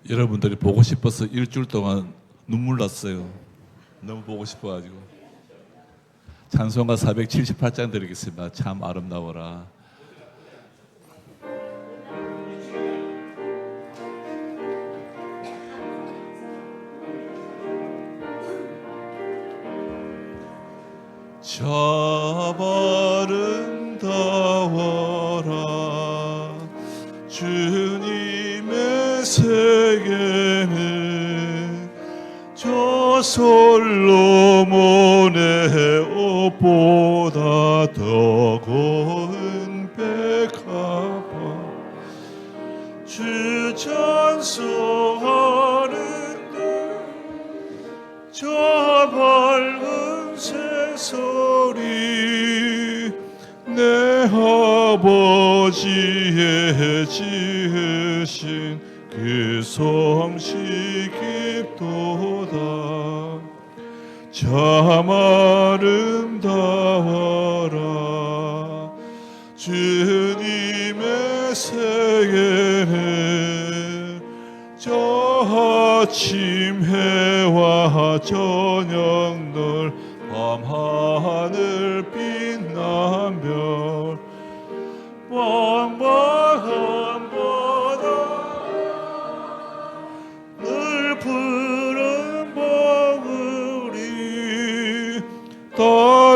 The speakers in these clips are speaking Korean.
여러분들이 보고 싶어서 일주일 동안 눈물 났어요. 너무 보고 싶어가지고. 찬송가 478장 드리겠습니다. 참 아름다워라. 참 아름다워라 주님의 세계는 저 솔로몬의 옷보다 더 고운 백합화 주 찬송하는데 저 밝은 새소리 내 아버지의 지으신 그 성시 깊도다 참 아름다워라 주님의 세계는 저 아침 해와 저녁 널 밤하늘 빛난 별 빵빵한 바다 늘 푸른 봉우리 다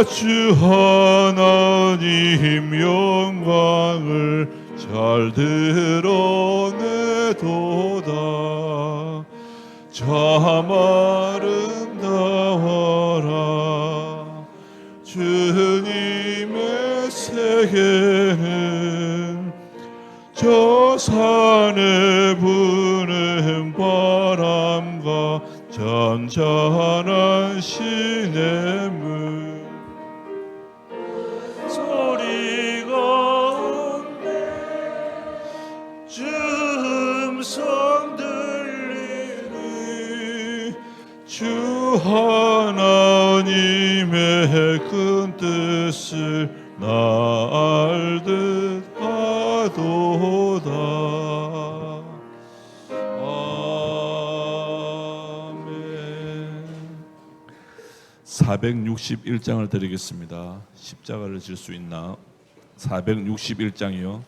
주 하나님 영광을 잘 드러내도다 참 아름다워라 주님의 세계는 저 산에 부는 바람과 잔잔한 시냇물 소리 가운데 주 음성 들리니 주 하나님의 큰 뜻을 나 알듯 하도다. 아멘. 461장을 드리겠습니다. 십자가를 질 수 있나? 461장이요.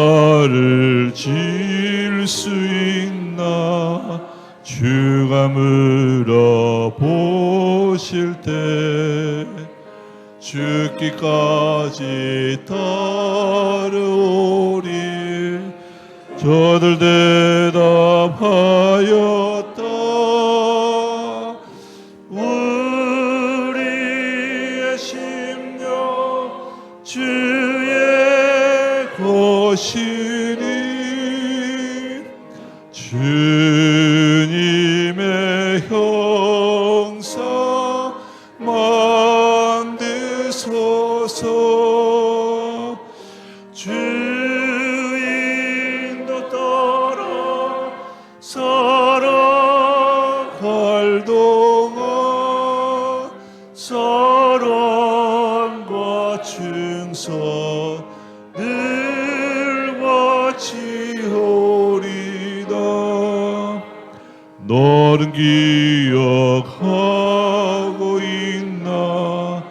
십자가를 질 수 있나 주가 물어보실 때 죽기까지 따르오리 저들 대답하였다 우리의 심령 주의 것이니 주님의 형상 만드소서 주인도 따라 살아갈 동안 사랑과 충성 너는 기억하고 있나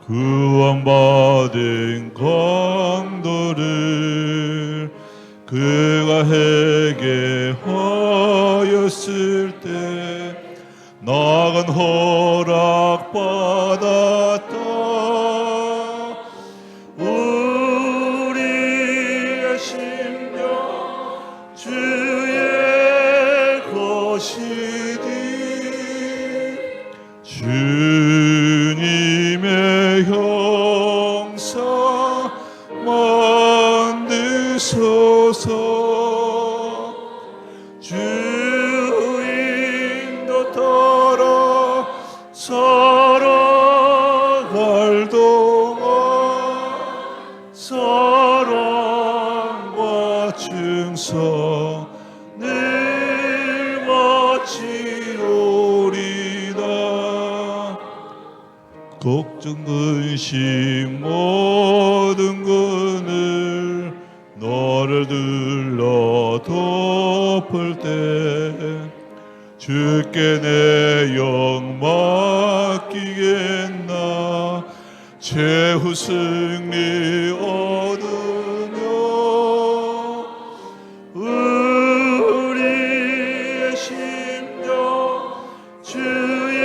구원받은 강도를 그가 해게 하였을 때 나간 허락받았다 우리의 심령 주의 것이니 주님의 형상 만드소서 주인도 따라 살아갈 동안 사랑과 충성을 걱정 근심 모든 그늘 너를 들러 덮을 때 주께 내 영 맡기겠나 최후 승리 얻으며 우리의 심령 주의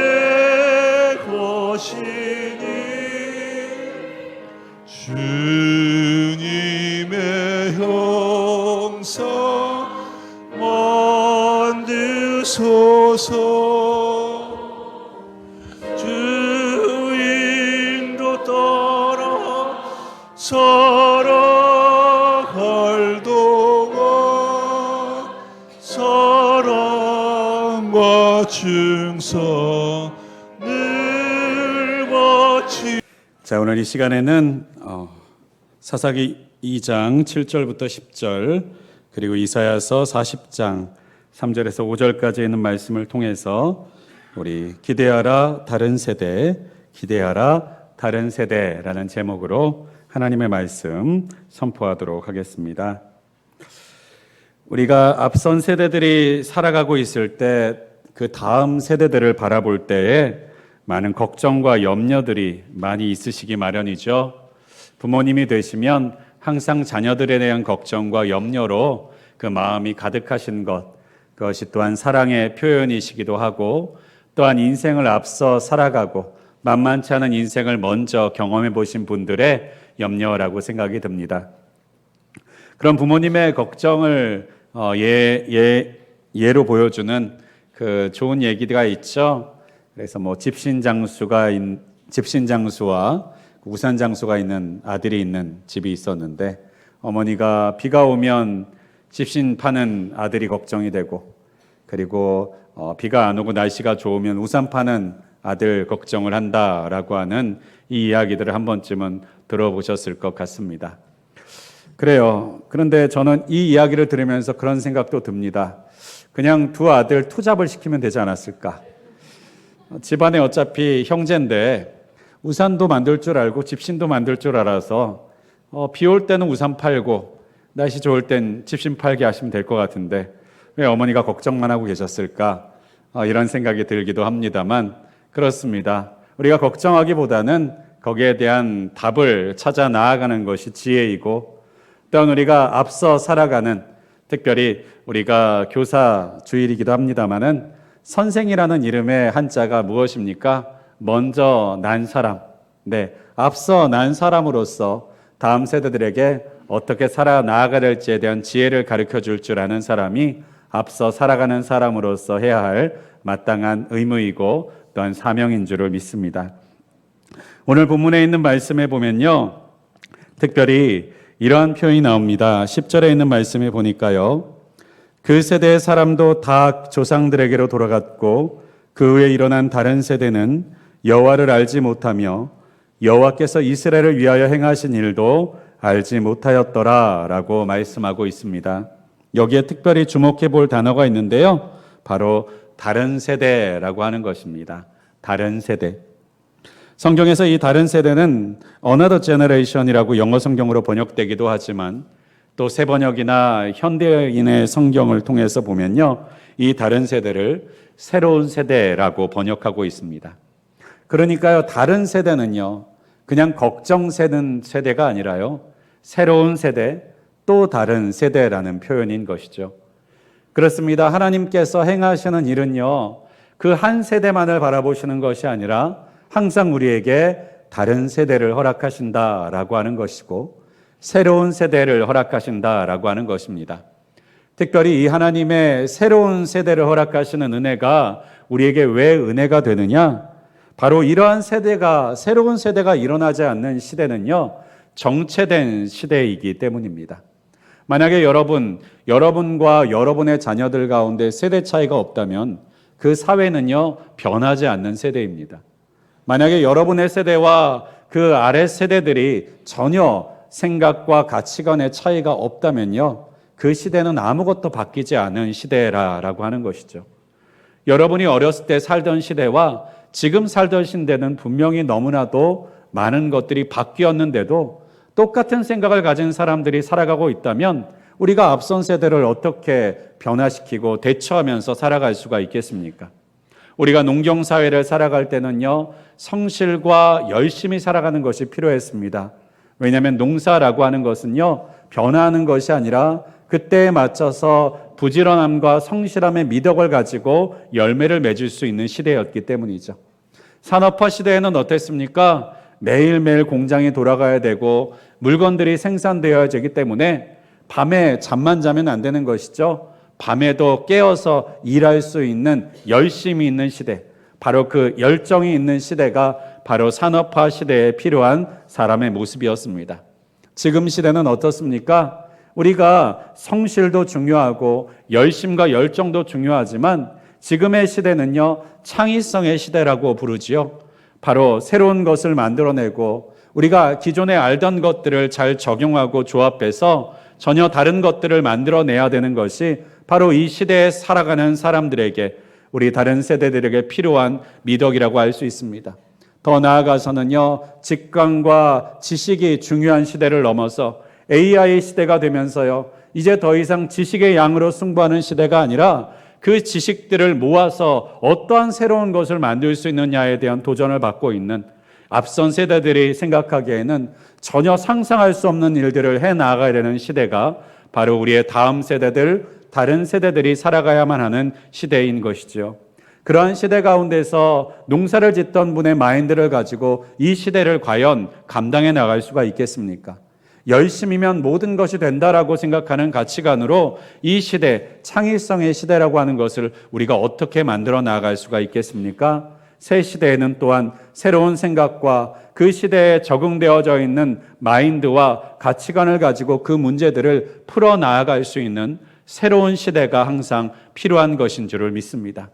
것이니 주님의 형상 만드소서 주인도 따라 살아갈 동안 사랑과 충성 늘 바치. 자, 오늘 이 시간에는 사사기 2장 7절부터 10절 그리고 이사야서 40장 3절에서 5절까지 있는 말씀을 통해서 우리 기대하라 다른 세대, 기대하라 다른 세대라는 제목으로 하나님의 말씀 선포하도록 하겠습니다. 우리가 앞선 세대들이 살아가고 있을 때 그 다음 세대들을 바라볼 때에 많은 걱정과 염려들이 많이 있으시기 마련이죠. 부모님이 되시면 항상 자녀들에 대한 걱정과 염려로 그 마음이 가득하신 것, 그것이 또한 사랑의 표현이시기도 하고 또한 인생을 앞서 살아가고 만만치 않은 인생을 먼저 경험해 보신 분들의 염려라고 생각이 듭니다. 그런 부모님의 걱정을 예로 보여주는 그 좋은 얘기가 있죠. 그래서 뭐 집신장수와 우산장수가 있는 아들이 있는 집이 있었는데 어머니가 비가 오면 집신 파는 아들이 걱정이 되고 그리고 비가 안 오고 날씨가 좋으면 우산 파는 아들 걱정을 한다라고 하는 이 이야기들을 한 번쯤은 들어보셨을 것 같습니다. 그래요. 그런데 저는 이 이야기를 들으면서 그런 생각도 듭니다. 그냥 두 아들 투잡을 시키면 되지 않았을까? 집안에 어차피 형제인데 우산도 만들 줄 알고 집신도 만들 줄 알아서 비 올 때는 우산 팔고 날씨 좋을 땐 집신 팔게 하시면 될 것 같은데 왜 어머니가 걱정만 하고 계셨을까? 이런 생각이 들기도 합니다만 그렇습니다. 우리가 걱정하기보다는 거기에 대한 답을 찾아 나아가는 것이 지혜이고 또한 우리가 앞서 살아가는 특별히 우리가 교사 주일이기도 합니다마는 선생이라는 이름의 한자가 무엇입니까? 먼저 난 사람, 앞서 난 사람으로서 다음 세대들에게 어떻게 살아나가야 될지에 대한 지혜를 가르쳐 줄 줄 아는 사람이 앞서 살아가는 사람으로서 해야 할 마땅한 의무이고 또한 사명인 줄을 믿습니다. 오늘 본문에 있는 말씀에 보면요, 특별히 이러한 표현이 나옵니다. 10절에 있는 말씀에 보니까요, 그 세대의 사람도 다 조상들에게로 돌아갔고 그 후에 일어난 다른 세대는 여호와를 알지 못하며 여호와께서 이스라엘을 위하여 행하신 일도 알지 못하였더라 라고 말씀하고 있습니다. 여기에 특별히 주목해 볼 단어가 있는데요, 바로 다른 세대라고 하는 것입니다. 다른 세대. 성경에서 이 다른 세대는 Another Generation이라고 영어 성경으로 번역되기도 하지만 또 새 번역이나 현대인의 성경을 통해서 보면요, 이 다른 세대를 새로운 세대라고 번역하고 있습니다. 그러니까요, 다른 세대는요, 그냥 걱정되는 세대가 아니라요, 새로운 세대, 또 다른 세대라는 표현인 것이죠. 그렇습니다. 하나님께서 행하시는 일은요, 그 한 세대만을 바라보시는 것이 아니라 항상 우리에게 다른 세대를 허락하신다라고 하는 것이고 새로운 세대를 허락하신다라고 하는 것입니다. 특별히 이 하나님의 새로운 세대를 허락하시는 은혜가 우리에게 왜 은혜가 되느냐? 바로 이러한 세대가, 새로운 세대가 일어나지 않는 시대는요, 정체된 시대이기 때문입니다. 만약에 여러분과 여러분의 자녀들 가운데 세대 차이가 없다면 그 사회는요, 변하지 않는 세대입니다. 만약에 여러분의 세대와 그 아래 세대들이 전혀 생각과 가치관의 차이가 없다면요, 그 시대는 아무것도 바뀌지 않은 시대라고 하는 것이죠. 여러분이 어렸을 때 살던 시대와 지금 살던 시대는 분명히 너무나도 많은 것들이 바뀌었는데도 똑같은 생각을 가진 사람들이 살아가고 있다면 우리가 앞선 세대를 어떻게 변화시키고 대처하면서 살아갈 수가 있겠습니까? 우리가 농경사회를 살아갈 때는요, 성실과 열심히 살아가는 것이 필요했습니다. 왜냐하면 농사라고 하는 것은요, 변화하는 것이 아니라 그때에 맞춰서 부지런함과 성실함의 미덕을 가지고 열매를 맺을 수 있는 시대였기 때문이죠. 산업화 시대에는 어땠습니까? 매일매일 공장이 돌아가야 되고 물건들이 생산되어야 되기 때문에 밤에 잠만 자면 안 되는 것이죠. 밤에도 깨어서 일할 수 있는 열심히 있는 시대, 바로 그 열정이 있는 시대가 바로 산업화 시대에 필요한 사람의 모습이었습니다. 지금 시대는 어떻습니까? 우리가 성실도 중요하고 열심과 열정도 중요하지만 지금의 시대는요, 창의성의 시대라고 부르지요. 바로 새로운 것을 만들어내고 우리가 기존에 알던 것들을 잘 적용하고 조합해서 전혀 다른 것들을 만들어내야 되는 것이 바로 이 시대에 살아가는 사람들에게, 우리 다른 세대들에게 필요한 미덕이라고 할 수 있습니다. 더 나아가서는요, 직관과 지식이 중요한 시대를 넘어서 AI 시대가 되면서요, 이제 더 이상 지식의 양으로 승부하는 시대가 아니라 그 지식들을 모아서 어떠한 새로운 것을 만들 수 있느냐에 대한 도전을 받고 있는, 앞선 세대들이 생각하기에는 전혀 상상할 수 없는 일들을 해나가야 되는 시대가 바로 우리의 다음 세대들, 다른 세대들이 살아가야만 하는 시대인 것이죠. 그러한 시대 가운데서 농사를 짓던 분의 마인드를 가지고 이 시대를 과연 감당해 나갈 수가 있겠습니까? 열심히면 모든 것이 된다라고 생각하는 가치관으로 이 시대, 창의성의 시대라고 하는 것을 우리가 어떻게 만들어 나갈 수가 있겠습니까? 새 시대에는 또한 새로운 생각과 그 시대에 적응되어져 있는 마인드와 가치관을 가지고 그 문제들을 풀어 나아갈 수 있는 새로운 시대가 항상 필요한 것인 줄을 믿습니다.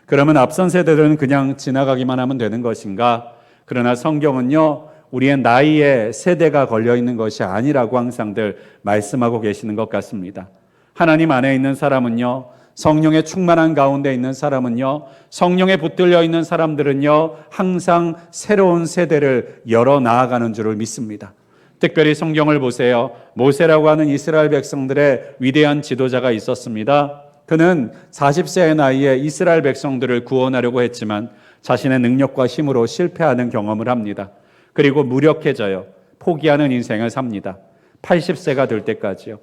그러면 앞선 세대들은 그냥 지나가기만 하면 되는 것인가? 그러나 성경은요, 우리의 나이에 세대가 걸려 있는 것이 아니라고 항상들 말씀하고 계시는 것 같습니다. 하나님 안에 있는 사람은요, 성령의 충만한 가운데 있는 사람은요, 성령에 붙들려 있는 사람들은요, 항상 새로운 세대를 열어 나아가는 줄을 믿습니다. 특별히 성경을 보세요. 모세라고 하는 이스라엘 백성들의 위대한 지도자가 있었습니다. 그는 40세의 나이에 이스라엘 백성들을 구원하려고 했지만 자신의 능력과 힘으로 실패하는 경험을 합니다. 그리고 무력해져요. 포기하는 인생을 삽니다. 80세가 될 때까지요.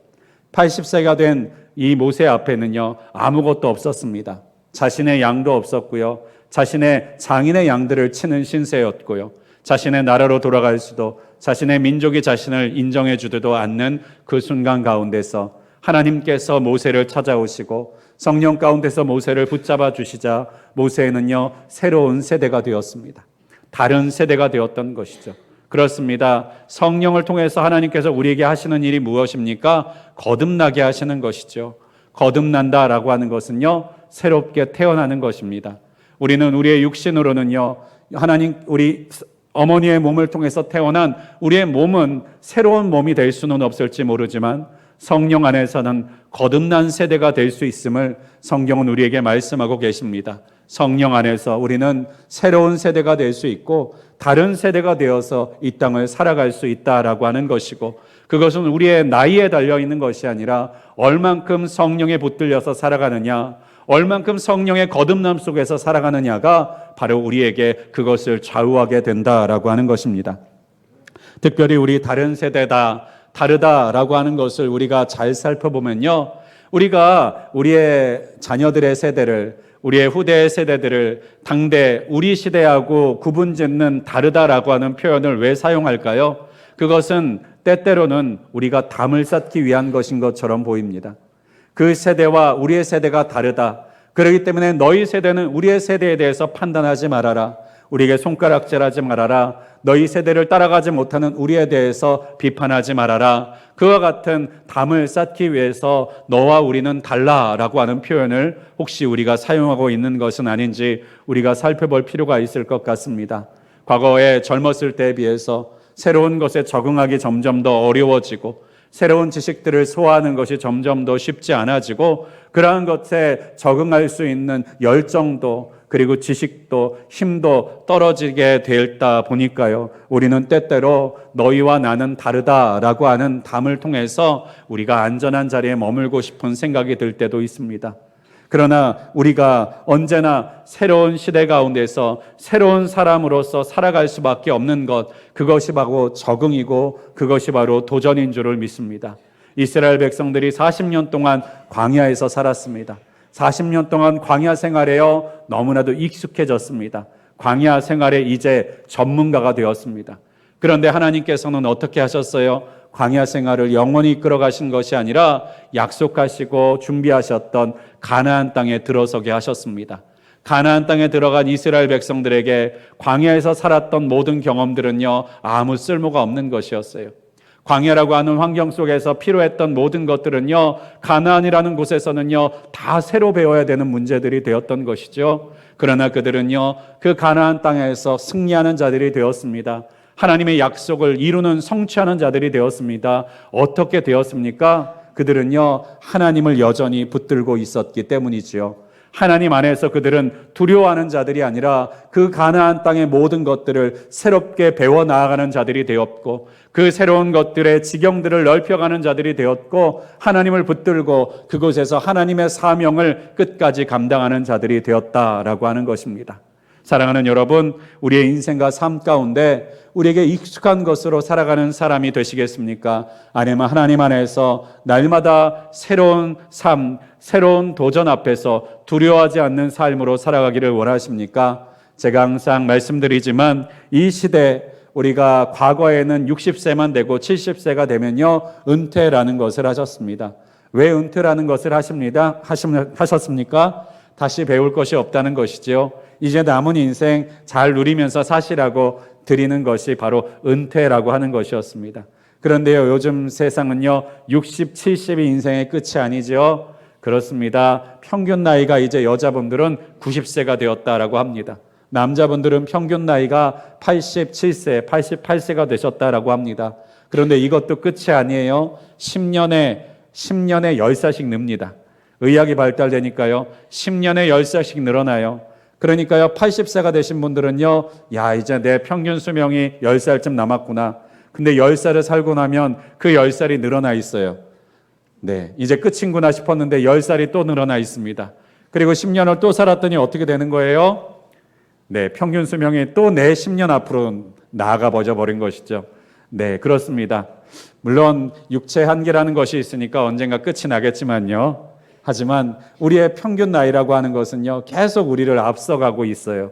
80세가 된 이 모세 앞에는요, 아무것도 없었습니다. 자신의 양도 없었고요. 자신의 장인의 양들을 치는 신세였고요. 자신의 나라로 돌아갈 수도, 자신의 민족이 자신을 인정해 주지도 않는 그 순간 가운데서 하나님께서 모세를 찾아오시고 성령 가운데서 모세를 붙잡아 주시자 모세는요, 새로운 세대가 되었습니다. 다른 세대가 되었던 것이죠. 그렇습니다. 성령을 통해서 하나님께서 우리에게 하시는 일이 무엇입니까? 거듭나게 하시는 것이죠. 거듭난다라고 하는 것은요, 새롭게 태어나는 것입니다. 우리는 우리의 육신으로는요, 하나님, 우리 어머니의 몸을 통해서 태어난 우리의 몸은 새로운 몸이 될 수는 없을지 모르지만 성령 안에서는 거듭난 세대가 될 수 있음을 성경은 우리에게 말씀하고 계십니다. 성령 안에서 우리는 새로운 세대가 될 수 있고 다른 세대가 되어서 이 땅을 살아갈 수 있다라고 하는 것이고, 그것은 우리의 나이에 달려있는 것이 아니라 얼만큼 성령에 붙들려서 살아가느냐, 얼만큼 성령의 거듭남 속에서 살아가느냐가 바로 우리에게 그것을 좌우하게 된다라고 하는 것입니다. 특별히 우리 다른 세대다, 다르다라고 하는 것을 우리가 잘 살펴보면요, 우리가 우리의 자녀들의 세대를, 우리의 후대의 세대들을 당대 우리 시대하고 구분짓는 다르다라고 하는 표현을 왜 사용할까요? 그것은 때때로는 우리가 담을 쌓기 위한 것인 것처럼 보입니다. 그 세대와 우리의 세대가 다르다. 그렇기 때문에 너희 세대는 우리의 세대에 대해서 판단하지 말아라. 우리에게 손가락질하지 말아라. 너희 세대를 따라가지 못하는 우리에 대해서 비판하지 말아라. 그와 같은 담을 쌓기 위해서 너와 우리는 달라라고 하는 표현을 혹시 우리가 사용하고 있는 것은 아닌지 우리가 살펴볼 필요가 있을 것 같습니다. 과거에 젊었을 때에 비해서 새로운 것에 적응하기 점점 더 어려워지고 새로운 지식들을 소화하는 것이 점점 더 쉽지 않아지고 그러한 것에 적응할 수 있는 열정도 그리고 지식도 힘도 떨어지게 되다 보니까요. 우리는 때때로 너희와 나는 다르다라고 하는 담을 통해서 우리가 안전한 자리에 머물고 싶은 생각이 들 때도 있습니다. 그러나 우리가 언제나 새로운 시대 가운데서 새로운 사람으로서 살아갈 수밖에 없는 것, 그것이 바로 적응이고 그것이 바로 도전인 줄을 믿습니다. 이스라엘 백성들이 40년 동안 광야에서 살았습니다. 40년 동안 광야 생활에요 너무나도 익숙해졌습니다. 광야 생활에 이제 전문가가 되었습니다. 그런데 하나님께서는 어떻게 하셨어요? 광야 생활을 영원히 이끌어 가신 것이 아니라 약속하시고 준비하셨던 가나안 땅에 들어서게 하셨습니다. 가나안 땅에 들어간 이스라엘 백성들에게 광야에서 살았던 모든 경험들은요 아무 쓸모가 없는 것이었어요. 광야라고 하는 환경 속에서 필요했던 모든 것들은요 가나안이라는 곳에서는요 다 새로 배워야 되는 문제들이 되었던 것이죠. 그러나 그들은요 그 가나안 땅에서 승리하는 자들이 되었습니다. 하나님의 약속을 이루는 성취하는 자들이 되었습니다. 어떻게 되었습니까? 그들은요 하나님을 여전히 붙들고 있었기 때문이지요. 하나님 안에서 그들은 두려워하는 자들이 아니라 그 가나안 땅의 모든 것들을 새롭게 배워 나아가는 자들이 되었고 그 새로운 것들의 지경들을 넓혀가는 자들이 되었고 하나님을 붙들고 그곳에서 하나님의 사명을 끝까지 감당하는 자들이 되었다라고 하는 것입니다. 사랑하는 여러분, 우리의 인생과 삶 가운데 우리에게 익숙한 것으로 살아가는 사람이 되시겠습니까? 아니면 하나님 안에서 날마다 새로운 삶, 새로운 도전 앞에서 두려워하지 않는 삶으로 살아가기를 원하십니까? 제가 항상 말씀드리지만 이 시대 우리가 과거에는 60세만 되고 70세가 되면요 은퇴라는 것을 하셨습니다. 왜 은퇴라는 것을 하셨습니까? 다시 배울 것이 없다는 것이죠. 이제 남은 인생 잘 누리면서 사시라고 드리는 것이 바로 은퇴라고 하는 것이었습니다. 그런데요, 요즘 세상은요, 60, 70이 인생의 끝이 아니죠. 그렇습니다. 평균 나이가 이제 여자분들은 90세가 되었다라고 합니다. 남자분들은 평균 나이가 87세, 88세가 되셨다라고 합니다. 그런데 이것도 끝이 아니에요. 10년에 10살씩 늡니다. 의학이 발달되니까요. 10년에 10살씩 늘어나요. 그러니까요. 80세가 되신 분들은요. 야, 이제 내 평균 수명이 10살쯤 남았구나. 근데 10살을 살고 나면 그 10살이 늘어나 있어요. 네, 이제 끝인구나 싶었는데 10살이 또 늘어나 있습니다. 그리고 10년을 또 살았더니 어떻게 되는 거예요? 네, 평균 수명이 또 내 10년 앞으로 나아가 버린 것이죠. 네, 그렇습니다. 물론 육체 한계라는 것이 있으니까 언젠가 끝이 나겠지만요. 하지만 우리의 평균 나이라고 하는 것은요, 계속 우리를 앞서가고 있어요.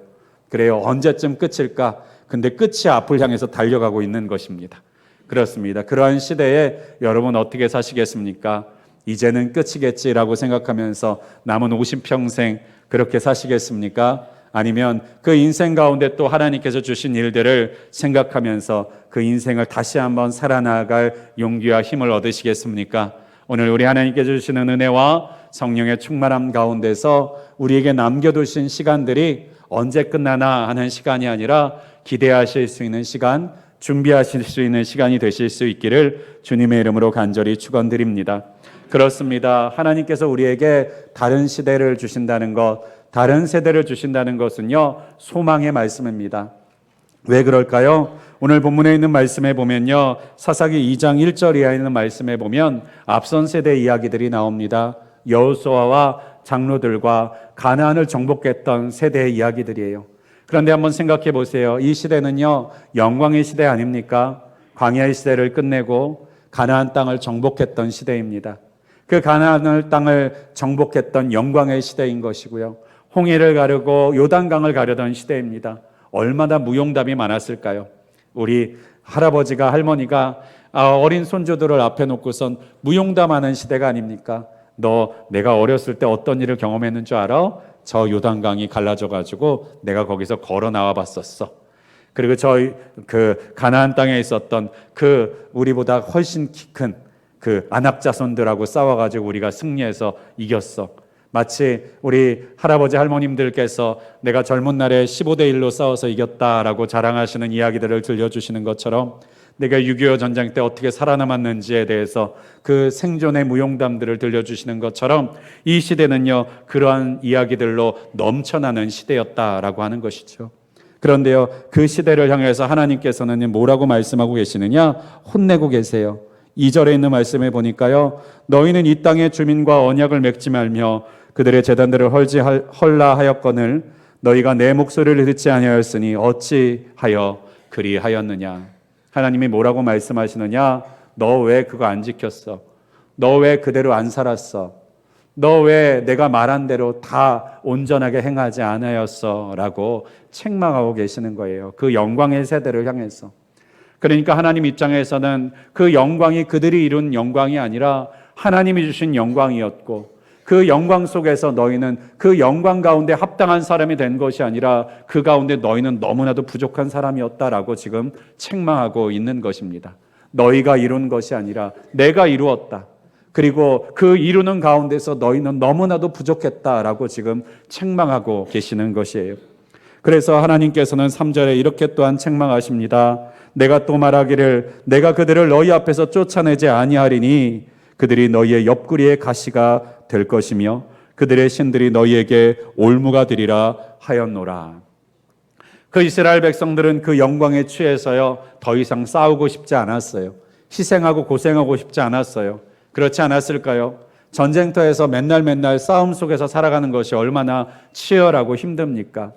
그래요. 언제쯤 끝일까? 근데 끝이 앞을 향해서 달려가고 있는 것입니다. 그렇습니다. 그러한 시대에 여러분 어떻게 사시겠습니까? 이제는 끝이겠지라고 생각하면서 남은 50평생 그렇게 사시겠습니까? 아니면 그 인생 가운데 또 하나님께서 주신 일들을 생각하면서 그 인생을 다시 한번 살아나갈 용기와 힘을 얻으시겠습니까? 오늘 우리 하나님께서 주시는 은혜와 성령의 충만함 가운데서 우리에게 남겨두신 시간들이 언제 끝나나 하는 시간이 아니라 기대하실 수 있는 시간, 준비하실 수 있는 시간이 되실 수 있기를 주님의 이름으로 간절히 축원드립니다. 그렇습니다. 하나님께서 우리에게 다른 시대를 주신다는 것, 다른 세대를 주신다는 것은요, 소망의 말씀입니다. 왜 그럴까요? 오늘 본문에 있는 말씀에 보면요, 사사기 2장 1절 이하에 있는 말씀에 보면 앞선 세대 이야기들이 나옵니다. 여호수아와 장로들과 가나안을 정복했던 세대의 이야기들이에요. 그런데 한번 생각해 보세요. 이 시대는요, 영광의 시대 아닙니까? 광야의 시대를 끝내고 가나안 땅을 정복했던 시대입니다. 그 가나안 땅을 정복했던 영광의 시대인 것이고요. 홍해를 가르고 요단강을 가르던 시대입니다. 얼마나 무용담이 많았을까요? 우리 할아버지가 할머니가 어린 손주들을 앞에 놓고선 무용담하는 시대가 아닙니까? 너 내가 어렸을 때 어떤 일을 경험했는 줄 알아? 저 요단강이 갈라져가지고 내가 거기서 걸어 나와 봤었어. 그리고 저희 그 가나안 땅에 있었던 그 우리보다 훨씬 키 큰 그 안악자손들하고 싸워가지고 우리가 승리해서 이겼어. 마치 우리 할아버지 할머님들께서 내가 젊은 날에 15대 1로 싸워서 이겼다라고 자랑하시는 이야기들을 들려주시는 것처럼 내가 6.25 전쟁 때 어떻게 살아남았는지에 대해서 그 생존의 무용담들을 들려주시는 것처럼 이 시대는요, 그러한 이야기들로 넘쳐나는 시대였다라고 하는 것이죠. 그런데요, 그 시대를 향해서 하나님께서는 뭐라고 말씀하고 계시느냐? 혼내고 계세요. 2절에 있는 말씀에 보니까요, 너희는 이 땅의 주민과 언약을 맺지 말며 그들의 제단들을 헐라 하였거늘 너희가 내 목소리를 듣지 아니하였으니 어찌하여 그리하였느냐. 하나님이 뭐라고 말씀하시느냐? 너 왜 그거 안 지켰어? 너 왜 그대로 안 살았어? 너 왜 내가 말한 대로 다 온전하게 행하지 않았어? 라고 책망하고 계시는 거예요. 그 영광의 세대를 향해서. 그러니까 하나님 입장에서는 그 영광이 그들이 이룬 영광이 아니라 하나님이 주신 영광이었고, 그 영광 속에서 너희는 그 영광 가운데 합당한 사람이 된 것이 아니라 그 가운데 너희는 너무나도 부족한 사람이었다라고 지금 책망하고 있는 것입니다. 너희가 이룬 것이 아니라 내가 이루었다. 그리고 그 이루는 가운데서 너희는 너무나도 부족했다라고 지금 책망하고 계시는 것이에요. 그래서 하나님께서는 3절에 이렇게 또한 책망하십니다. 내가 또 말하기를 내가 그들을 너희 앞에서 쫓아내지 아니하리니 그들이 너희의 옆구리의 가시가 될 것이며 그들의 신들이 너희에게 올무가 되리라 하였노라. 그 이스라엘 백성들은 그 영광에 취해서요, 더 이상 싸우고 싶지 않았어요. 희생하고 고생하고 싶지 않았어요. 그렇지 않았을까요? 전쟁터에서 맨날 싸움 속에서 살아가는 것이 얼마나 치열하고 힘듭니까?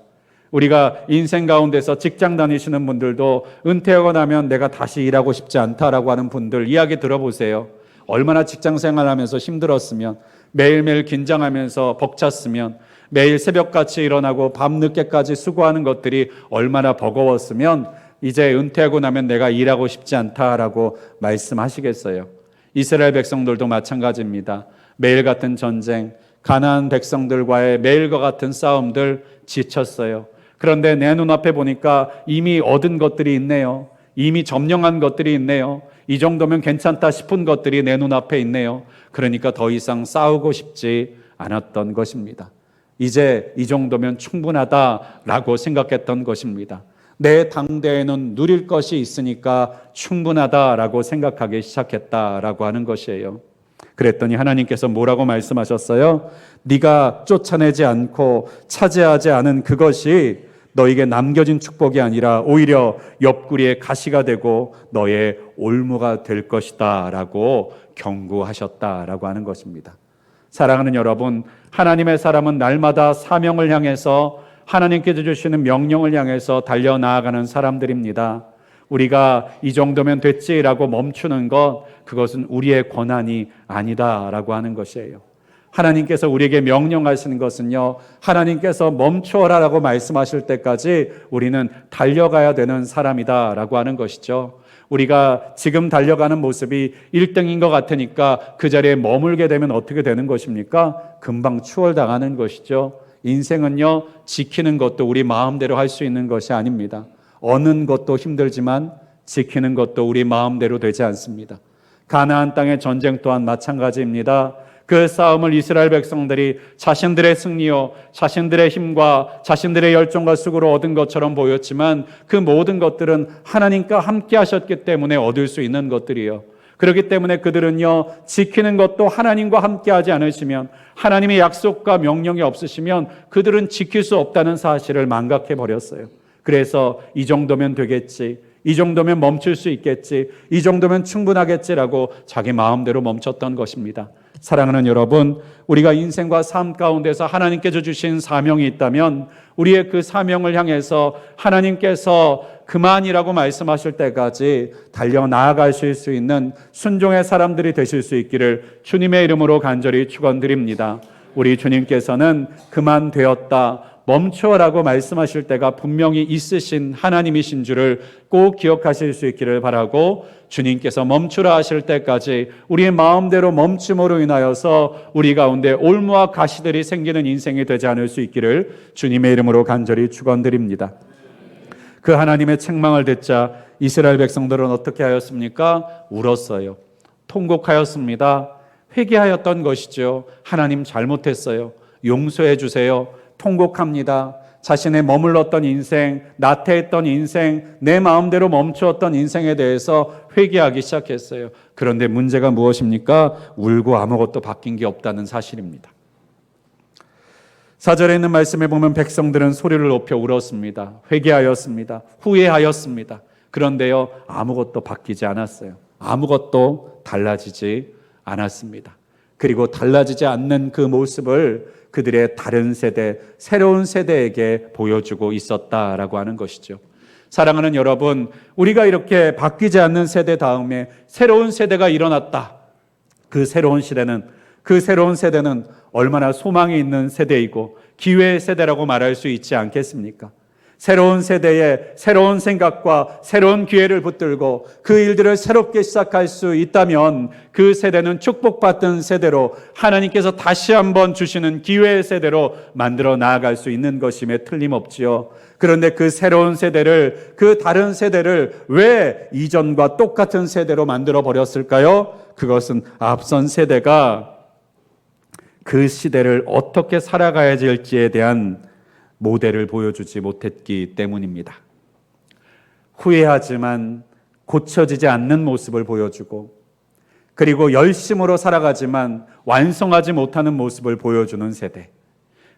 우리가 인생 가운데서 직장 다니시는 분들도 은퇴하고 나면 내가 다시 일하고 싶지 않다라고 하는 분들 이야기 들어보세요. 얼마나 직장 생활하면서 힘들었으면, 매일매일 긴장하면서 벅찼으면, 매일 새벽같이 일어나고 밤늦게까지 수고하는 것들이 얼마나 버거웠으면 이제 은퇴하고 나면 내가 일하고 싶지 않다라고 말씀하시겠어요. 이스라엘 백성들도 마찬가지입니다. 매일 같은 전쟁, 가나안 백성들과의 매일과 같은 싸움들 지쳤어요. 그런데 내 눈앞에 보니까 이미 얻은 것들이 있네요. 이미 점령한 것들이 있네요. 이 정도면 괜찮다 싶은 것들이 내 눈앞에 있네요. 그러니까 더 이상 싸우고 싶지 않았던 것입니다. 이제 이 정도면 충분하다라고 생각했던 것입니다. 내 당대에는 누릴 것이 있으니까 충분하다라고 생각하기 시작했다라고 하는 것이에요. 그랬더니 하나님께서 뭐라고 말씀하셨어요? 네가 쫓아내지 않고 차지하지 않은 그것이 너에게 남겨진 축복이 아니라 오히려 옆구리에 가시가 되고 너의 올무가 될 것이다 라고 경고하셨다라고 하는 것입니다. 사랑하는 여러분, 하나님의 사람은 날마다 사명을 향해서 하나님께서 주시는 명령을 향해서 달려나아가는 사람들입니다. 우리가 이 정도면 됐지라고 멈추는 것, 그것은 우리의 권한이 아니다라고 하는 것이에요. 하나님께서 우리에게 명령하시는 것은요, 하나님께서 멈추어라라고 말씀하실 때까지 우리는 달려가야 되는 사람이다라고 하는 것이죠. 우리가 지금 달려가는 모습이 1등인 것 같으니까 그 자리에 머물게 되면 어떻게 되는 것입니까? 금방 추월당하는 것이죠. 인생은요, 지키는 것도 우리 마음대로 할 수 있는 것이 아닙니다. 얻는 것도 힘들지만 지키는 것도 우리 마음대로 되지 않습니다. 가나안 땅의 전쟁 또한 마찬가지입니다. 그 싸움을 이스라엘 백성들이 자신들의 승리요, 자신들의 힘과 자신들의 열정과 수고로 얻은 것처럼 보였지만 그 모든 것들은 하나님과 함께 하셨기 때문에 얻을 수 있는 것들이에요. 그렇기 때문에 그들은요, 지키는 것도 하나님과 함께 하지 않으시면, 하나님의 약속과 명령이 없으시면 그들은 지킬 수 없다는 사실을 망각해 버렸어요. 그래서 이 정도면 되겠지, 이 정도면 멈출 수 있겠지, 이 정도면 충분하겠지라고 자기 마음대로 멈췄던 것입니다. 사랑하는 여러분, 우리가 인생과 삶 가운데서 하나님께서 주신 사명이 있다면 우리의 그 사명을 향해서 하나님께서 그만이라고 말씀하실 때까지 달려나아가실 수 있는 순종의 사람들이 되실 수 있기를 주님의 이름으로 간절히 축원드립니다. 우리 주님께서는 그만되었다, 멈춰라고 말씀하실 때가 분명히 있으신 하나님이신 줄을 꼭 기억하실 수 있기를 바라고, 주님께서 멈추라 하실 때까지 우리의 마음대로 멈춤으로 인하여서 우리 가운데 올무와 가시들이 생기는 인생이 되지 않을 수 있기를 주님의 이름으로 간절히 축원드립니다. 그 하나님의 책망을 듣자 이스라엘 백성들은 어떻게 하였습니까? 울었어요. 통곡하였습니다. 회개하였던 것이죠. 하나님 잘못했어요. 용서해 주세요. 통곡합니다. 자신의 머물렀던 인생, 나태했던 인생, 내 마음대로 멈추었던 인생에 대해서 회개하기 시작했어요. 그런데 문제가 무엇입니까? 울고 아무것도 바뀐 게 없다는 사실입니다. 4절에 있는 말씀에 보면 백성들은 소리를 높여 울었습니다. 회개하였습니다. 후회하였습니다. 그런데요, 아무것도 바뀌지 않았어요. 아무것도 달라지지 않았습니다. 그리고 달라지지 않는 그 모습을 그들의 다른 세대, 새로운 세대에게 보여주고 있었다라고 하는 것이죠. 사랑하는 여러분, 우리가 이렇게 바뀌지 않는 세대 다음에 새로운 세대가 일어났다. 그 새로운 세대는 얼마나 소망이 있는 세대이고 기회의 세대라고 말할 수 있지 않겠습니까? 새로운 세대에 새로운 생각과 새로운 기회를 붙들고 그 일들을 새롭게 시작할 수 있다면 그 세대는 축복받던 세대로 하나님께서 다시 한번 주시는 기회의 세대로 만들어 나아갈 수 있는 것임에 틀림없지요. 그런데 그 새로운 세대를, 그 다른 세대를 왜 이전과 똑같은 세대로 만들어 버렸을까요? 그것은 앞선 세대가 그 시대를 어떻게 살아가야 될지에 대한 모델을 보여주지 못했기 때문입니다. 후회하지만 고쳐지지 않는 모습을 보여주고, 그리고 열심으로 살아가지만 완성하지 못하는 모습을 보여주는 세대.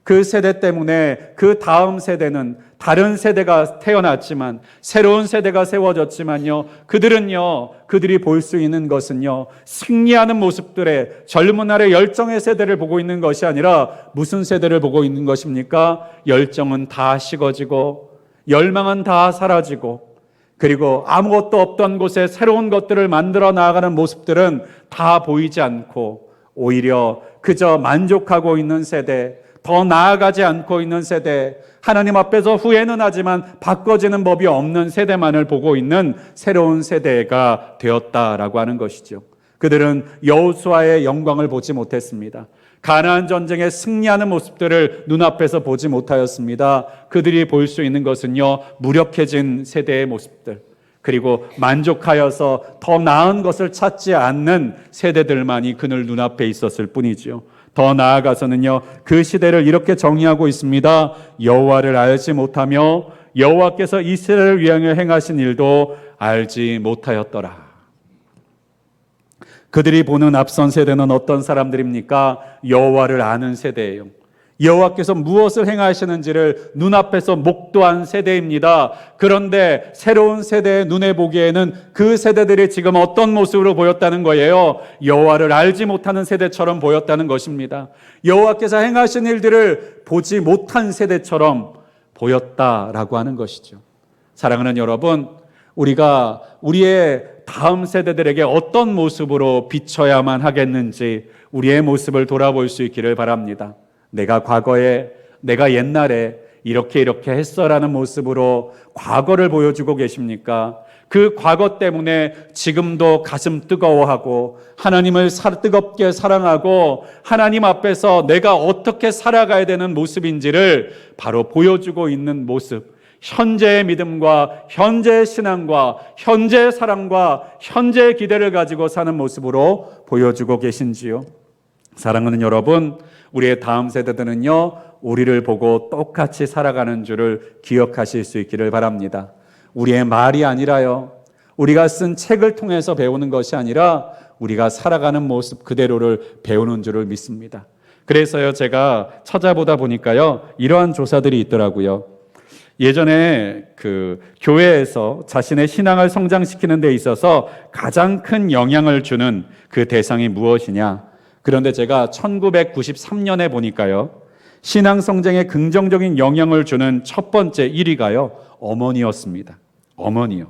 그 세대 때문에 그 다음 세대는 다른 세대가 태어났지만, 새로운 세대가 세워졌지만요, 그들이 볼 수 있는 것은요, 승리하는 모습들의 젊은 날의 열정의 세대를 보고 있는 것이 아니라 무슨 세대를 보고 있는 것입니까? 열정은 다 식어지고 열망은 다 사라지고, 그리고 아무것도 없던 곳에 새로운 것들을 만들어 나아가는 모습들은 다 보이지 않고 오히려 그저 만족하고 있는 세대, 더 나아가지 않고 있는 세대, 하나님 앞에서 후회는 하지만 바꿔지는 법이 없는 세대만을 보고 있는 새로운 세대가 되었다라고 하는 것이죠. 그들은 여호수아의 영광을 보지 못했습니다. 가나안 전쟁에 승리하는 모습들을 눈앞에서 보지 못하였습니다. 그들이 볼 수 있는 것은요, 무력해진 세대의 모습들, 그리고 만족하여서 더 나은 것을 찾지 않는 세대들만이 그들 눈앞에 있었을 뿐이지요. 더 나아가서는요, 그 시대를 이렇게 정의하고 있습니다. 여호와를 알지 못하며 여호와께서 이 세대를 위하여 행하신 일도 알지 못하였더라. 그들이 보는 앞선 세대는 어떤 사람들입니까? 여호와를 아는 세대예요. 여호와께서 무엇을 행하시는지를 눈앞에서 목도한 세대입니다. 그런데 새로운 세대의 눈에 보기에는 그 세대들이 지금 어떤 모습으로 보였다는 거예요? 여호와를 알지 못하는 세대처럼 보였다는 것입니다. 여호와께서 행하신 일들을 보지 못한 세대처럼 보였다라고 하는 것이죠. 사랑하는 여러분, 우리가 우리의 다음 세대들에게 어떤 모습으로 비춰야만 하겠는지 우리의 모습을 돌아볼 수 있기를 바랍니다. 내가 과거에, 내가 옛날에 이렇게 했어라는 모습으로 과거를 보여주고 계십니까? 그 과거 때문에 지금도 가슴 뜨거워하고 하나님을 뜨겁게 사랑하고 하나님 앞에서 내가 어떻게 살아가야 되는 모습인지를 바로 보여주고 있는 모습, 현재의 믿음과 현재의 신앙과 현재의 사랑과 현재의 기대를 가지고 사는 모습으로 보여주고 계신지요? 사랑하는 여러분, 우리의 다음 세대들은요, 우리를 보고 똑같이 살아가는 줄을 기억하실 수 있기를 바랍니다. 우리의 말이 아니라요, 우리가 쓴 책을 통해서 배우는 것이 아니라 우리가 살아가는 모습 그대로를 배우는 줄을 믿습니다. 그래서요, 제가 찾아보다 보니까요, 이러한 조사들이 있더라고요. 예전에 그 교회에서 자신의 신앙을 성장시키는 데 있어서 가장 큰 영향을 주는 그 대상이 무엇이냐? 그런데 제가 1993년에 보니까요, 신앙 성장에 긍정적인 영향을 주는 첫 번째 1위가요, 어머니였습니다. 어머니요.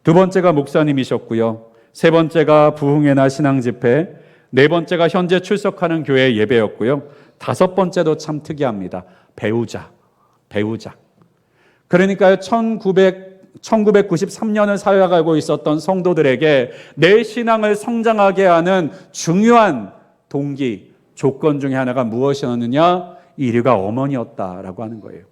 두 번째가 목사님이셨고요. 세 번째가 부흥회나 신앙 집회, 네 번째가 현재 출석하는 교회 예배였고요. 다섯 번째도 참 특이합니다. 배우자. 그러니까요, 1993년을 살아가고 있었던 성도들에게 내 신앙을 성장하게 하는 중요한 동기, 조건 중에 하나가 무엇이었느냐? 1위가 어머니였다라고 하는 거예요.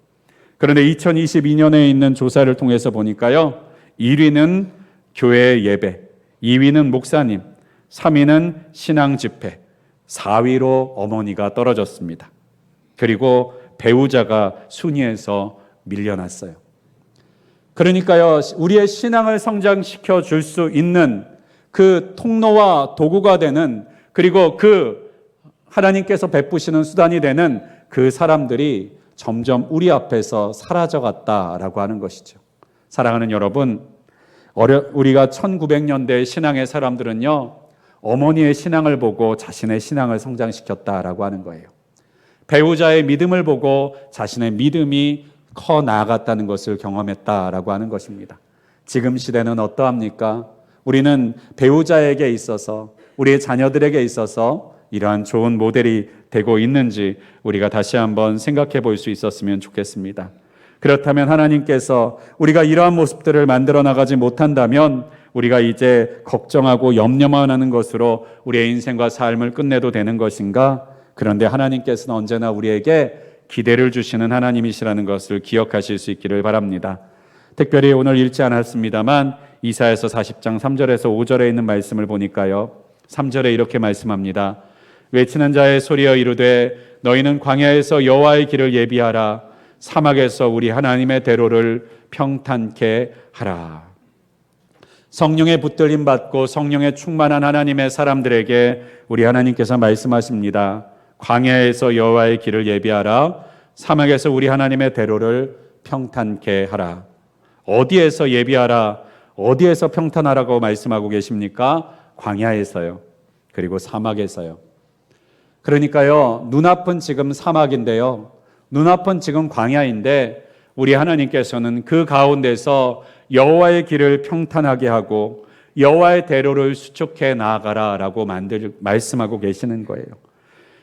그런데 2022년에 있는 조사를 통해서 보니까요, 1위는 교회 예배, 2위는 목사님, 3위는 신앙 집회, 4위로 어머니가 떨어졌습니다. 그리고 배우자가 순위에서 밀려났어요. 그러니까요, 우리의 신앙을 성장시켜 줄 수 있는 그 통로와 도구가 되는, 그리고 그 하나님께서 베푸시는 수단이 되는 그 사람들이 점점 우리 앞에서 사라져갔다라고 하는 것이죠. 사랑하는 여러분, 우리가 1900년대 신앙의 사람들은요, 어머니의 신앙을 보고 자신의 신앙을 성장시켰다라고 하는 거예요. 배우자의 믿음을 보고 자신의 믿음이 커 나아갔다는 것을 경험했다라고 하는 것입니다. 지금 시대는 어떠합니까? 우리는 배우자에게 있어서, 우리의 자녀들에게 있어서 이러한 좋은 모델이 되고 있는지 우리가 다시 한번 생각해 볼 수 있었으면 좋겠습니다. 그렇다면 하나님께서 우리가 이러한 모습들을 만들어 나가지 못한다면 우리가 이제 걱정하고 염려만 하는 것으로 우리의 인생과 삶을 끝내도 되는 것인가? 그런데 하나님께서는 언제나 우리에게 기대를 주시는 하나님이시라는 것을 기억하실 수 있기를 바랍니다. 특별히 오늘 읽지 않았습니다만 이사야서 40장 3절에서 5절에 있는 말씀을 보니까요, 3절에 이렇게 말씀합니다. 외치는 자의 소리여 이르되 너희는 광야에서 여호와의 길을 예비하라. 사막에서 우리 하나님의 대로를 평탄케 하라. 성령의 붙들림 받고 성령에 충만한 하나님의 사람들에게 우리 하나님께서 말씀하십니다. 광야에서 여호와의 길을 예비하라. 사막에서 우리 하나님의 대로를 평탄케 하라. 어디에서 예비하라, 어디에서 평탄하라고 말씀하고 계십니까? 광야에서요. 그리고 사막에서요. 그러니까요, 눈앞은 지금 사막인데요, 눈앞은 지금 광야인데 우리 하나님께서는 그 가운데서 여호와의 길을 평탄하게 하고 여호와의 대로를 수축해 나아가라라고 말씀하고 계시는 거예요.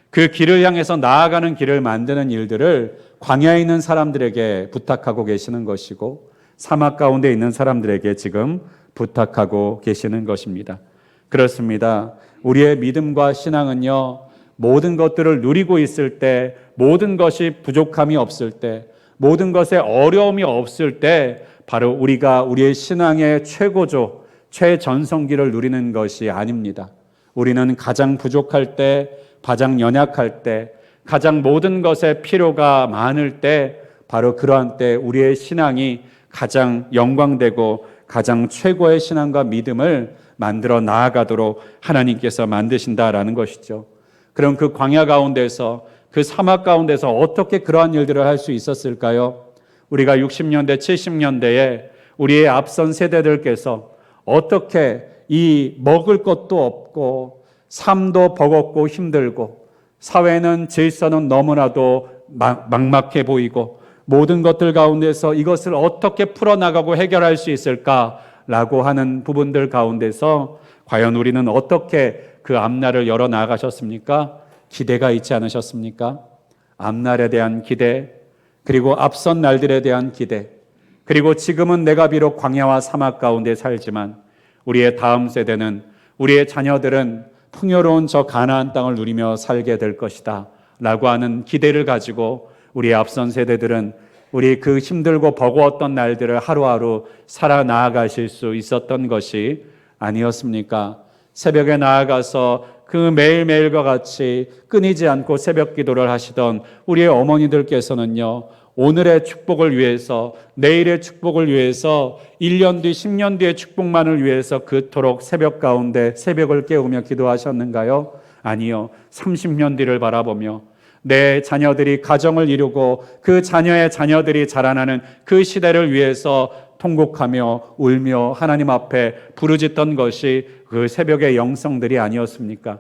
그 길을 향해서 나아가는 길을 만드는 일들을 광야에 있는 사람들에게 부탁하고 계시는 것이고 사막 가운데 있는 사람들에게 지금 부탁하고 계시는 것입니다. 그렇습니다. 우리의 믿음과 신앙은요, 모든 것들을 누리고 있을 때, 모든 것이 부족함이 없을 때, 모든 것에 어려움이 없을 때 바로 우리가 우리의 신앙의 최고조, 최전성기를 누리는 것이 아닙니다. 우리는 가장 부족할 때, 가장 연약할 때, 가장 모든 것에 필요가 많을 때, 바로 그러한 때 우리의 신앙이 가장 영광되고 가장 최고의 신앙과 믿음을 만들어 나아가도록 하나님께서 만드신다라는 것이죠. 그럼 그 광야 가운데서, 그 사막 가운데서 어떻게 그러한 일들을 할 수 있었을까요? 우리가 60년대, 70년대에 우리의 앞선 세대들께서 어떻게 이 먹을 것도 없고 삶도 버겁고 힘들고 사회는 질서는 너무나도 막막해 보이고 모든 것들 가운데서 이것을 어떻게 풀어나가고 해결할 수 있을까라고 하는 부분들 가운데서 과연 우리는 어떻게 그 앞날을 열어 나가셨습니까? 기대가 있지 않으셨습니까? 앞날에 대한 기대, 그리고 앞선 날들에 대한 기대, 그리고 지금은 내가 비록 광야와 사막 가운데 살지만 우리의 다음 세대는, 우리의 자녀들은 풍요로운 저 가나안 땅을 누리며 살게 될 것이다 라고 하는 기대를 가지고 우리의 앞선 세대들은 우리 그 힘들고 버거웠던 날들을 하루하루 살아나가실 수 있었던 것이 아니었습니까? 새벽에 나아가서 그 매일매일과 같이 끊이지 않고 새벽 기도를 하시던 우리의 어머니들께서는요, 오늘의 축복을 위해서, 내일의 축복을 위해서, 1년 뒤, 10년 뒤의 축복만을 위해서 그토록 새벽 가운데 새벽을 깨우며 기도하셨는가요? 아니요. 30년 뒤를 바라보며 내 자녀들이 가정을 이루고 그 자녀의 자녀들이 자라나는 그 시대를 위해서 통곡하며 울며 하나님 앞에 부르짖던 것이 그 새벽의 영성들이 아니었습니까?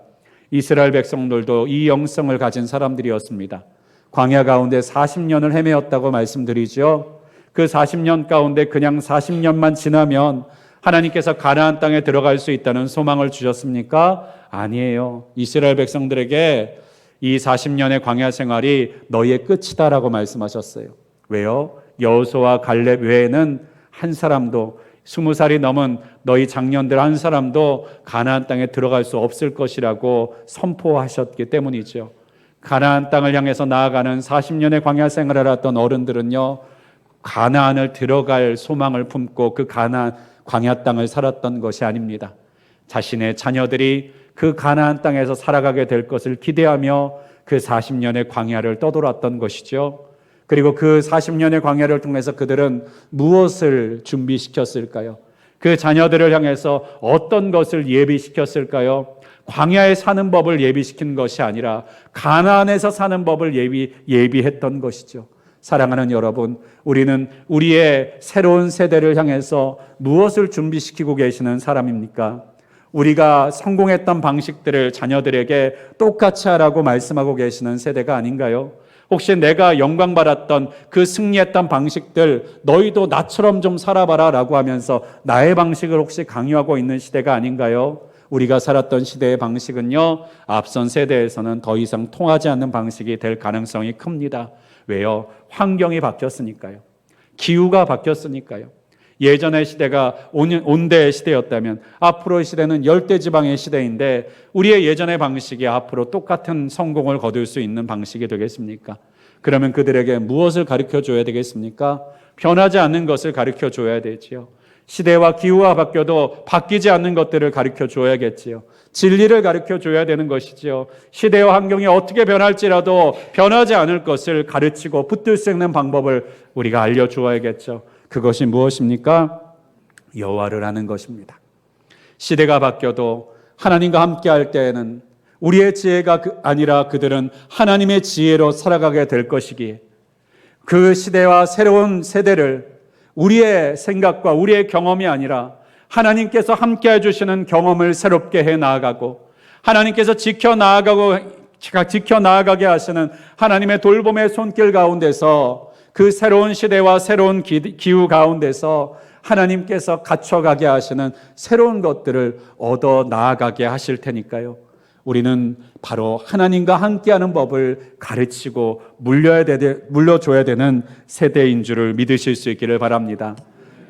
이스라엘 백성들도 이 영성을 가진 사람들이었습니다. 광야 가운데 40년을 헤매었다고 말씀드리죠. 그 40년 가운데 그냥 40년만 지나면 하나님께서 가나안 땅에 들어갈 수 있다는 소망을 주셨습니까? 아니에요. 이스라엘 백성들에게 이 40년의 광야 생활이 너희의 끝이다라고 말씀하셨어요. 왜요? 여호수아와 갈렙 외에는 한 사람도, 20살이 넘은 너희 장년들 한 사람도 가나안 땅에 들어갈 수 없을 것이라고 선포하셨기 때문이죠. 가나안 땅을 향해서 나아가는 40년의 광야 생활을 했던 어른들은요, 가나안을 들어갈 소망을 품고 그 가나안 광야 땅을 살았던 것이 아닙니다. 자신의 자녀들이 그 가나안 땅에서 살아가게 될 것을 기대하며 그 40년의 광야를 떠돌았던 것이죠. 그리고 그 40년의 광야를 통해서 그들은 무엇을 준비시켰을까요? 그 자녀들을 향해서 어떤 것을 예비시켰을까요? 광야에 사는 법을 예비시킨 것이 아니라 가나안에서 사는 법을 예비했던 것이죠. 사랑하는 여러분, 우리는 우리의 새로운 세대를 향해서 무엇을 준비시키고 계시는 사람입니까? 우리가 성공했던 방식들을 자녀들에게 똑같이 하라고 말씀하고 계시는 세대가 아닌가요? 혹시 내가 영광받았던 그 승리했던 방식들 너희도 나처럼 좀 살아봐라 라고 하면서 나의 방식을 혹시 강요하고 있는 시대가 아닌가요? 우리가 살았던 시대의 방식은요, 앞선 세대에서는 더 이상 통하지 않는 방식이 될 가능성이 큽니다. 왜요? 환경이 바뀌었으니까요. 기후가 바뀌었으니까요. 예전의 시대가 온대의 시대였다면 앞으로의 시대는 열대지방의 시대인데 우리의 예전의 방식이 앞으로 똑같은 성공을 거둘 수 있는 방식이 되겠습니까? 그러면 그들에게 무엇을 가르쳐줘야 되겠습니까? 변하지 않는 것을 가르쳐줘야 되지요. 시대와 기후가 바뀌어도 바뀌지 않는 것들을 가르쳐줘야겠지요. 진리를 가르쳐줘야 되는 것이지요. 시대와 환경이 어떻게 변할지라도 변하지 않을 것을 가르치고 붙들 수 있는 방법을 우리가 알려주어야겠죠. 그것이 무엇입니까? 여호와를 아는 것입니다. 시대가 바뀌어도 하나님과 함께할 때에는 우리의 지혜가 아니라 그들은 하나님의 지혜로 살아가게 될 것이기에 그 시대와 새로운 세대를 우리의 생각과 우리의 경험이 아니라 하나님께서 함께해 주시는 경험을 새롭게 해 나아가고 하나님께서 지켜나가게 하시는 하나님의 돌봄의 손길 가운데서 그 새로운 시대와 새로운 기후 가운데서 하나님께서 갖춰가게 하시는 새로운 것들을 얻어 나아가게 하실 테니까요. 우리는 바로 하나님과 함께하는 법을 가르치고 물려줘야 되는 세대인 줄을 믿으실 수 있기를 바랍니다.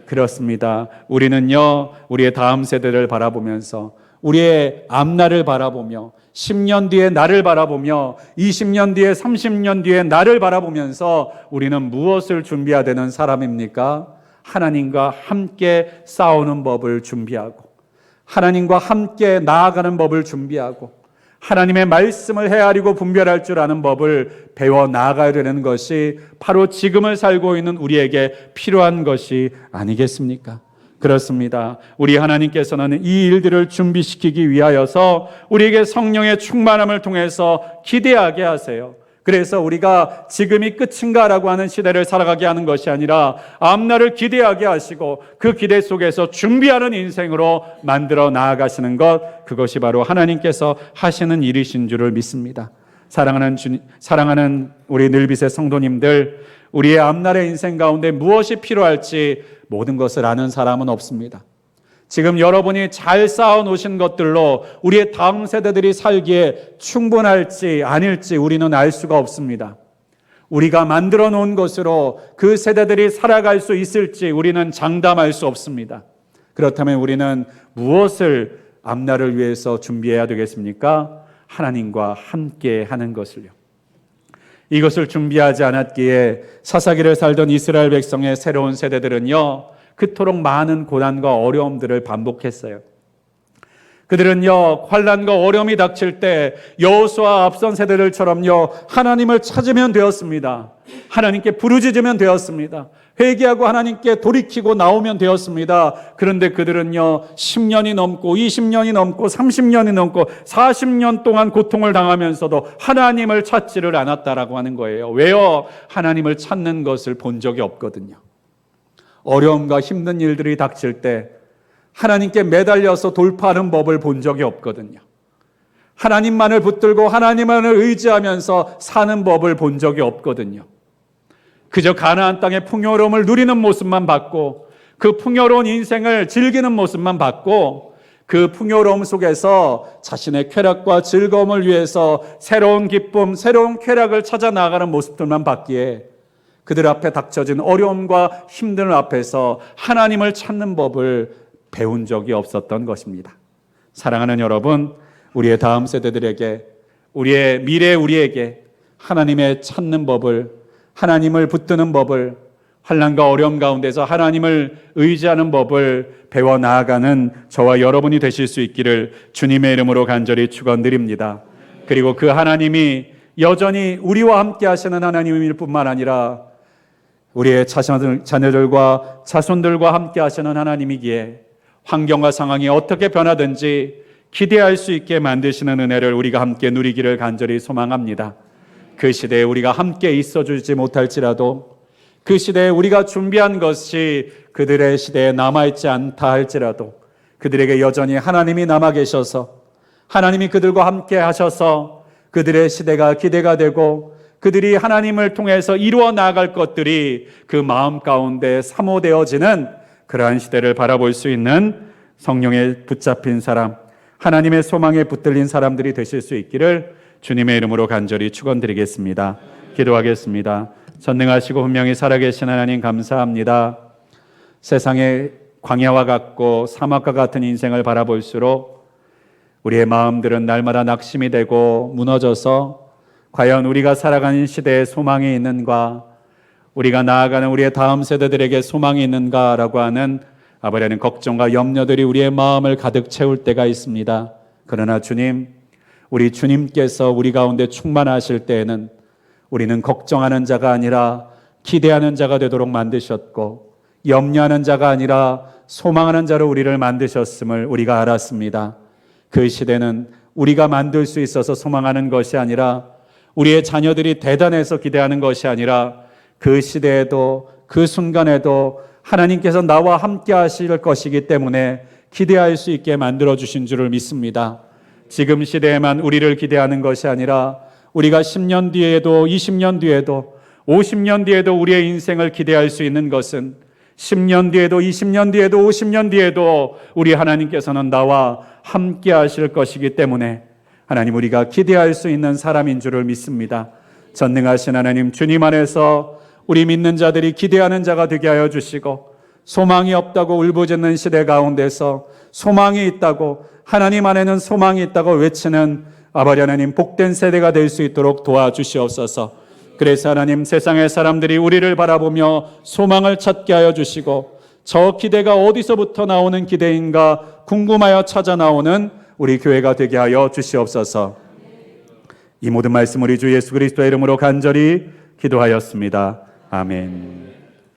그렇습니다. 우리는요, 우리의 다음 세대를 바라보면서 우리의 앞날을 바라보며 10년 뒤에 나를 바라보며 20년 뒤에 30년 뒤에 나를 바라보면서 우리는 무엇을 준비해야 되는 사람입니까? 하나님과 함께 싸우는 법을 준비하고 하나님과 함께 나아가는 법을 준비하고 하나님의 말씀을 헤아리고 분별할 줄 아는 법을 배워 나아가야 되는 것이 바로 지금을 살고 있는 우리에게 필요한 것이 아니겠습니까? 그렇습니다. 우리 하나님께서는 이 일들을 준비시키기 위하여서 우리에게 성령의 충만함을 통해서 기대하게 하세요. 그래서 우리가 지금이 끝인가라고 하는 시대를 살아가게 하는 것이 아니라 앞날을 기대하게 하시고 그 기대 속에서 준비하는 인생으로 만들어 나아가시는 것, 그것이 바로 하나님께서 하시는 일이신 줄을 믿습니다. 사랑하는 우리 늘빛의 성도님들, 우리의 앞날의 인생 가운데 무엇이 필요할지 모든 것을 아는 사람은 없습니다. 지금 여러분이 잘 쌓아놓으신 것들로 우리의 다음 세대들이 살기에 충분할지 아닐지 우리는 알 수가 없습니다. 우리가 만들어 놓은 것으로 그 세대들이 살아갈 수 있을지 우리는 장담할 수 없습니다. 그렇다면 우리는 무엇을 앞날을 위해서 준비해야 되겠습니까? 하나님과 함께 하는 것을요. 이것을 준비하지 않았기에 사사기를 살던 이스라엘 백성의 새로운 세대들은요, 그토록 많은 고난과 어려움들을 반복했어요. 그들은요, 환난과 어려움이 닥칠 때 여호수아 앞선 세대들처럼요, 하나님을 찾으면 되었습니다. 하나님께 부르짖으면 되었습니다. 회개하고 하나님께 돌이키고 나오면 되었습니다. 그런데 그들은요, 10년이 넘고 20년이 넘고 30년이 넘고 40년 동안 고통을 당하면서도 하나님을 찾지를 않았다라고 하는 거예요. 왜요? 하나님을 찾는 것을 본 적이 없거든요. 어려움과 힘든 일들이 닥칠 때 하나님께 매달려서 돌파하는 법을 본 적이 없거든요. 하나님만을 붙들고 하나님만을 의지하면서 사는 법을 본 적이 없거든요. 그저 가나안 땅의 풍요로움을 누리는 모습만 봤고 그 풍요로운 인생을 즐기는 모습만 봤고 그 풍요로움 속에서 자신의 쾌락과 즐거움을 위해서 새로운 기쁨, 새로운 쾌락을 찾아 나가는 모습들만 봤기에 그들 앞에 닥쳐진 어려움과 힘듦 앞에서 하나님을 찾는 법을 배운 적이 없었던 것입니다. 사랑하는 여러분, 우리의 다음 세대들에게, 우리의 미래 우리에게 하나님의 찾는 법을, 하나님을 붙드는 법을, 환난과 어려움 가운데서 하나님을 의지하는 법을 배워 나아가는 저와 여러분이 되실 수 있기를 주님의 이름으로 간절히 축원드립니다. 그리고 그 하나님이 여전히 우리와 함께 하시는 하나님일 뿐만 아니라 우리의 자녀들과 자손들과 함께 하시는 하나님이기에 환경과 상황이 어떻게 변하든지 기대할 수 있게 만드시는 은혜를 우리가 함께 누리기를 간절히 소망합니다. 그 시대에 우리가 함께 있어주지 못할지라도, 그 시대에 우리가 준비한 것이 그들의 시대에 남아있지 않다 할지라도, 그들에게 여전히 하나님이 남아 계셔서 하나님이 그들과 함께 하셔서 그들의 시대가 기대가 되고 그들이 하나님을 통해서 이루어 나아갈 것들이 그 마음 가운데 사모되어지는 그러한 시대를 바라볼 수 있는 성령에 붙잡힌 사람, 하나님의 소망에 붙들린 사람들이 되실 수 있기를 주님의 이름으로 간절히 축원드리겠습니다. 기도하겠습니다. 전능하시고 분명히 살아계신 하나님 감사합니다. 세상의 광야와 같고 사막과 같은 인생을 바라볼수록 우리의 마음들은 날마다 낙심이 되고 무너져서 과연 우리가 살아가는 시대에 소망이 있는가, 우리가 나아가는 우리의 다음 세대들에게 소망이 있는가라고 하는 아버지는 걱정과 염려들이 우리의 마음을 가득 채울 때가 있습니다. 그러나 주님, 우리 주님께서 우리 가운데 충만하실 때에는 우리는 걱정하는 자가 아니라 기대하는 자가 되도록 만드셨고, 염려하는 자가 아니라 소망하는 자로 우리를 만드셨음을 우리가 알았습니다. 그 시대는 우리가 만들 수 있어서 소망하는 것이 아니라, 우리의 자녀들이 대단해서 기대하는 것이 아니라, 그 시대에도 그 순간에도 하나님께서 나와 함께 하실 것이기 때문에 기대할 수 있게 만들어 주신 줄을 믿습니다. 지금 시대에만 우리를 기대하는 것이 아니라 우리가 10년 뒤에도 20년 뒤에도 50년 뒤에도 우리의 인생을 기대할 수 있는 것은 10년 뒤에도 20년 뒤에도 50년 뒤에도 우리 하나님께서는 나와 함께 하실 것이기 때문에 하나님, 우리가 기대할 수 있는 사람인 줄을 믿습니다. 전능하신 하나님, 주님 안에서 우리 믿는 자들이 기대하는 자가 되게 하여 주시고, 소망이 없다고 울부짖는 시대 가운데서 소망이 있다고, 하나님 안에는 소망이 있다고 외치는 아버지 하나님, 복된 세대가 될 수 있도록 도와주시옵소서. 그래서 하나님, 세상의 사람들이 우리를 바라보며 소망을 찾게 하여 주시고, 저 기대가 어디서부터 나오는 기대인가 궁금하여 찾아 나오는 우리 교회가 되게 하여 주시옵소서. 이 모든 말씀 우리 주 예수 그리스도의 이름으로 간절히 기도하였습니다. 아멘.